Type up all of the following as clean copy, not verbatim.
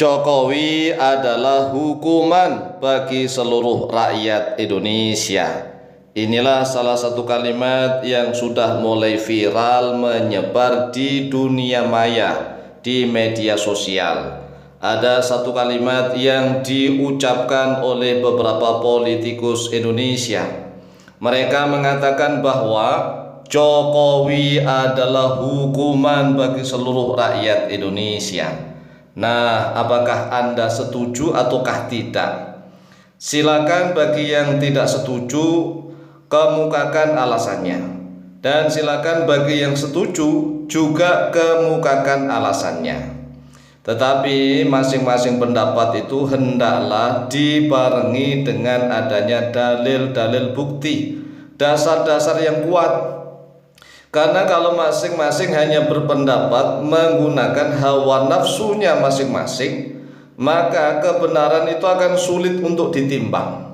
Jokowi adalah hukuman bagi seluruh rakyat Indonesia. Inilah salah satu kalimat yang sudah mulai viral menyebar di dunia maya, di media sosial. Ada satu kalimat yang diucapkan oleh beberapa politikus Indonesia. Mereka mengatakan bahwa Jokowi adalah hukuman bagi seluruh rakyat Indonesia. Nah, apakah Anda setuju ataukah tidak? Silakan bagi yang tidak setuju kemukakan alasannya, dan silakan bagi yang setuju juga kemukakan alasannya. Tetapi masing-masing pendapat itu hendaklah dibarengi dengan adanya dalil-dalil bukti, dasar-dasar yang kuat. Karena kalau masing-masing hanya berpendapat menggunakan hawa nafsunya masing-masing, maka kebenaran itu akan sulit untuk ditimbang.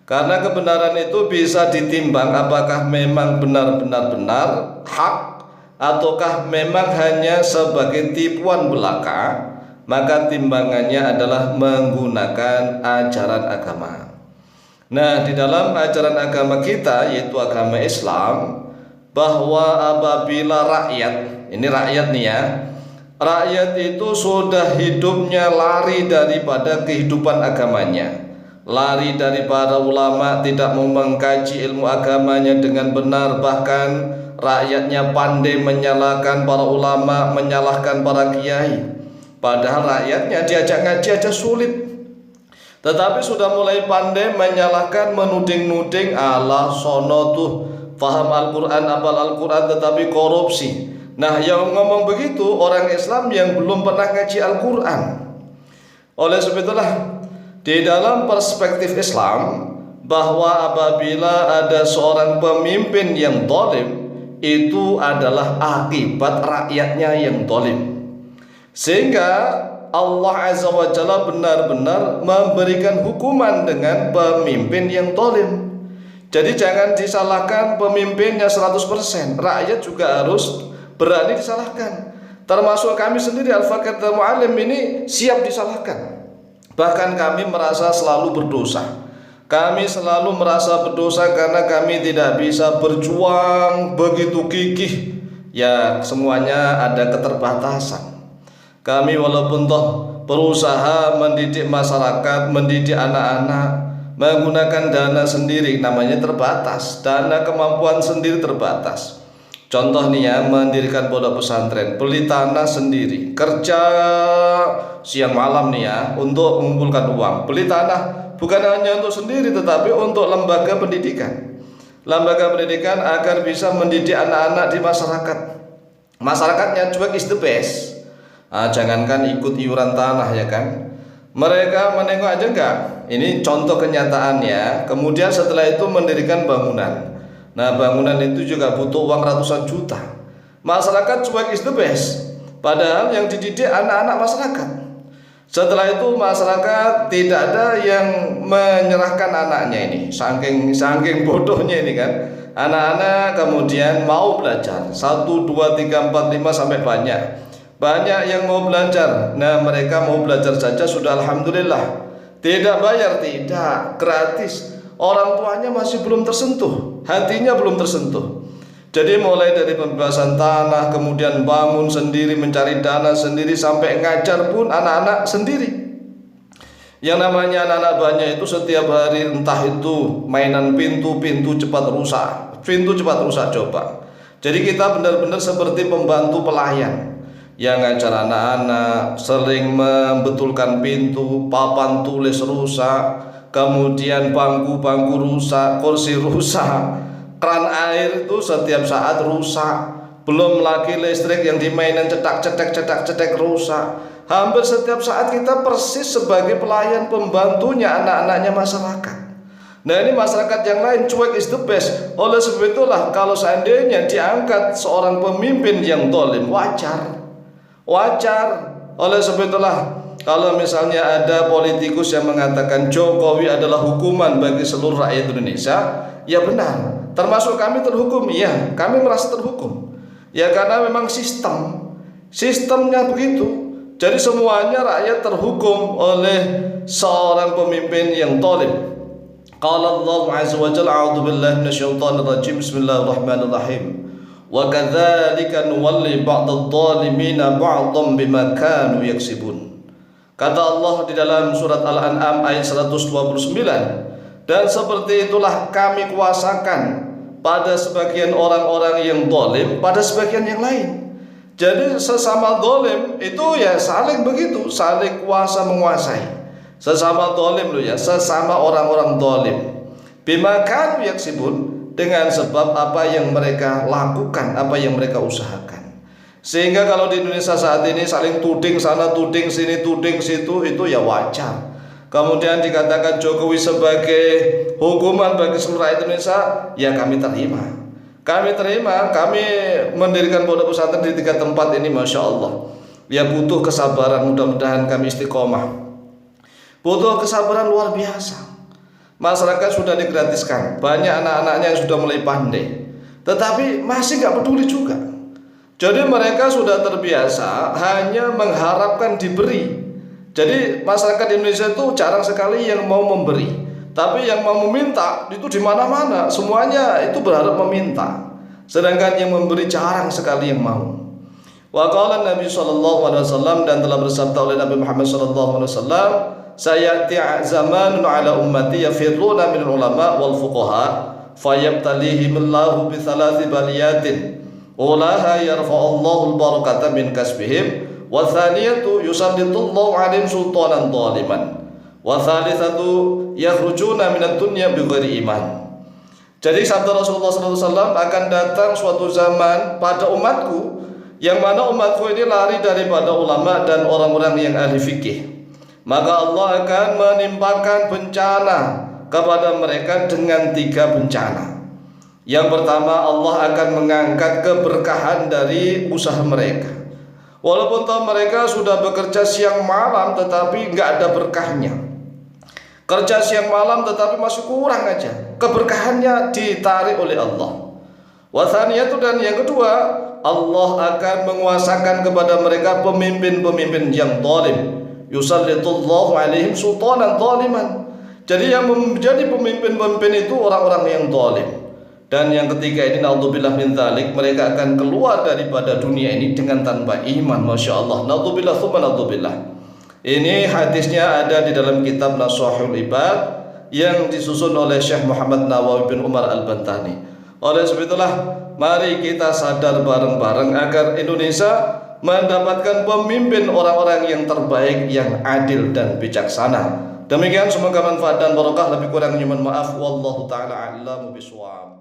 Karena kebenaran itu bisa ditimbang apakah memang benar-benar benar, hak, ataukah memang hanya sebagai tipuan belaka. Maka timbangannya adalah menggunakan ajaran agama. Nah, di dalam ajaran agama kita, yaitu agama Islam, bahwa apabila rakyat, ini rakyat nih ya, rakyat itu sudah hidupnya lari daripada kehidupan agamanya, lari dari para ulama, tidak mau mengkaji ilmu agamanya dengan benar, bahkan rakyatnya pandai menyalahkan para ulama, menyalahkan para kiai, padahal rakyatnya diajak ngaji aja sulit. Tetapi sudah mulai pandai menyalahkan, menuding-nuding, ala sono tuh paham Al-Quran, hafal Al-Quran tetapi korupsi. Nah, yang ngomong begitu orang Islam yang belum pernah ngaji Al-Quran. Oleh sebab itulah, di dalam perspektif Islam, bahwa apabila ada seorang pemimpin yang zalim, itu adalah akibat rakyatnya yang zalim. Sehingga Allah Azza wa Jalla benar-benar memberikan hukuman dengan pemimpin yang zalim. Jadi jangan disalahkan pemimpinnya 100%, rakyat juga harus berani disalahkan. Termasuk kami sendiri Al-Fakir dan Mu'alim ini siap disalahkan. Bahkan kami merasa selalu berdosa. Kami selalu merasa berdosa karena kami tidak bisa berjuang begitu gigih. Ya, semuanya ada keterbatasan. Kami walaupun toh berusaha mendidik masyarakat, mendidik anak-anak, menggunakan dana sendiri, namanya terbatas, dana kemampuan sendiri terbatas. Contoh nih ya, mendirikan pondok pesantren, beli tanah sendiri, kerja siang malam nih ya untuk mengumpulkan uang, beli tanah bukan hanya untuk sendiri tetapi untuk lembaga pendidikan. Lembaga pendidikan agar bisa mendidik anak-anak di masyarakat. Masyarakatnya cuek is the best. Jangankan ikut iuran tanah ya kan, mereka menengok aja enggak. Ini contoh kenyataannya. Kemudian setelah itu mendirikan bangunan. Nah, bangunan itu juga butuh uang ratusan juta. Masyarakat cuek is the best, padahal yang dididik anak-anak masyarakat. Setelah itu masyarakat tidak ada yang menyerahkan anaknya ini. Saking bodohnya ini kan. Anak-anak kemudian mau belajar 1, 2, 3, 4, 5 sampai banyak yang mau belajar. Nah, mereka mau belajar saja sudah alhamdulillah. Tidak bayar, tidak, gratis. Orang tuanya masih belum tersentuh, hatinya belum tersentuh. Jadi mulai dari pembebasan tanah, kemudian bangun sendiri, mencari dana sendiri, sampai ngajar pun anak-anak sendiri. Yang namanya anak-anak banyak itu setiap hari entah itu mainan pintu cepat rusak coba. Jadi kita benar-benar seperti pembantu pelayan yang ngajar anak-anak, sering membetulkan pintu, papan tulis rusak, kemudian bangku rusak, kursi rusak, keran air itu setiap saat rusak, belum lagi listrik yang dimainan cetak rusak. Hampir setiap saat kita persis sebagai pelayan pembantunya anak-anaknya masyarakat. Nah, ini masyarakat yang lain cuek is the best. Oleh sebab itulah kalau seandainya diangkat seorang pemimpin yang zalim, wajar. Oleh sebab itulah kalau misalnya ada politikus yang mengatakan Jokowi adalah hukuman bagi seluruh rakyat Indonesia, ya benar, termasuk kami terhukum. Ya, kami merasa terhukum. Ya karena memang sistemnya begitu. Jadi semuanya rakyat terhukum oleh seorang pemimpin yang zalim. Qala Allah azza wa jalla, a'udzu billahi minasyaitonir rajim, bismillahirrahmanirrahim. Wa kadzalika nuwalli ba'dadh-dhalimina ba'dhan bima kanu yaksibun. Kata Allah di dalam surat Al-An'am ayat 129, dan seperti itulah kami kuasakan pada sebagian orang-orang yang zalim pada sebagian yang lain. Jadi sesama zalim itu ya saling begitu, saling kuasa menguasai. Sesama zalim loh ya, sesama orang-orang zalim. Bima kanu yaksibun, dengan sebab apa yang mereka lakukan, apa yang mereka usahakan. Sehingga kalau di Indonesia saat ini saling tuding sana, tuding sini, tuding situ, itu ya wajar. Kemudian dikatakan Jokowi sebagai hukuman bagi seluruh rakyat Indonesia, ya kami terima. Kami terima, kami mendirikan pondok pesantren di 3 tempat ini, Masya Allah. Ya butuh kesabaran, mudah-mudahan kami istiqomah. Butuh kesabaran luar biasa. Masyarakat sudah digratiskan, banyak anak-anaknya yang sudah mulai pandai, tetapi masih nggak peduli juga. Jadi mereka sudah terbiasa hanya mengharapkan diberi. Jadi masyarakat Indonesia itu jarang sekali yang mau memberi, tapi yang mau meminta itu di mana-mana, semuanya itu berharap meminta. Sedangkan yang memberi jarang sekali yang mau. Wa qala Nabi sallallahu alaihi wasallam, dan telah bersabda oleh Nabi Muhammad sallallahu alaihi wasallam, sayati zamanun ala ummati yafirruna min ulama wal fuqaha fayabtalihimullahu bi thalathi baliyatin ulaha yarfa'ullahu al-barakata min kasbihim wa thaniyatu yusallitullahu alaihim sultanan zaliman wa thalithatu yakhrujuna minad dunya bighairi iman. Jadi sabda Rasulullah SAW, akan datang suatu zaman pada umatku yang mana umatku ini lari daripada ulama dan orang-orang yang ahli fikih. Maka Allah akan menimpakan bencana kepada mereka dengan 3 bencana. Yang pertama, Allah akan mengangkat keberkahan dari usaha mereka. Walaupun mereka sudah bekerja siang malam, tetapi nggak ada berkahnya. Kerja siang malam tetapi masih kurang aja, keberkahannya ditarik oleh Allah. Wathaniyatu, dan yang kedua, Allah akan menguasakan kepada mereka pemimpin-pemimpin yang zalim. Yusallitullahu alaihim sultanan zaliman. Jadi yang menjadi pemimpin-pemimpin itu orang-orang yang zalim. Dan yang ketiga ini, naudzubillah min dzalik, mereka akan keluar daripada dunia ini dengan tanpa iman. Masya Allah, naudzubillah tsumma naudzubillah. Ini hadisnya ada di dalam kitab Nashahul Ibad yang disusun oleh Syekh Muhammad Nawawi bin Umar Al-Bantani. Oleh sebab itulah, mari kita sadar bareng-bareng agar Indonesia mendapatkan pemimpin orang-orang yang terbaik, yang adil dan bijaksana. Demikian, semoga manfaat dan barokah. Lebih kurangnya mohon maaf. Wallahu ta'ala a'lamu bishawab.